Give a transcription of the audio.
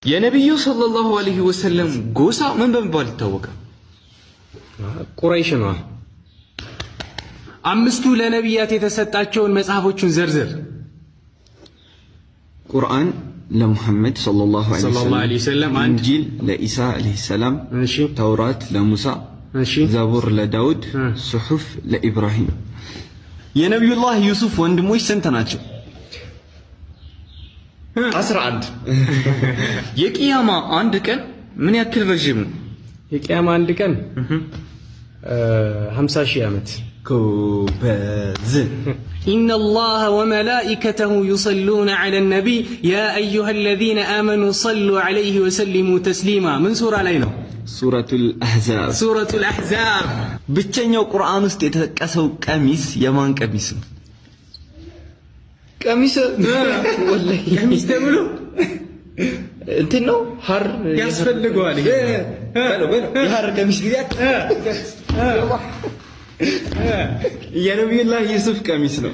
የነብዩ ሰለላሁ ዐለይሂ ወሰለም ጎሳ ምን በመባል ይታወቃል? ቁረይሽ ነው። አምስቱ ለነቢያት የተሰጣቸውን መጽሐፎችን ዘርዝር። ቁርአን ለሙሐመድ ሰለላሁ ዐለይሂ ወሰለም፣ ኢንጂል ለኢሳ ዐለይሂ ሰላም፣ ተውራት ለሙሳ፣ ዘቡር ለዳውድ፣ ሱሑፍ ለኢብራሂም። የነብዩላህ ዩሱፍ ወንድሞች ስንት ናቸው? 11። የቂያማ አንድ ቀን ምን ያክል ረጅም ነው? የቂያማ አንድ ቀን 50,000 ዓመት። ጎበዝ። ኢነላህ ወመላኢከተሁ ዩሰሉነ ዐለን ነቢይ ያ አዩሀለዚነ አመኑ ሰሉ ዐለይሂ ወሰሊሙ ተስሊማ። ምን ሱራ ላይ ነው? ሱረቱል አሕዛብ። ሱረቱል አሕዛብ። ብቸኛው ቁርአን ውስጥ የተጠቀሰው ቀሚስ የማን ቀሚስ ነው? ቀሚስ ወላሂ ቀሚስ ተብሎ እንትን ነው ሐር ያስፈልገዋል። የሐር ቀሚስ የነብዩላህ ዩሱፍ ቀሚስ ነው።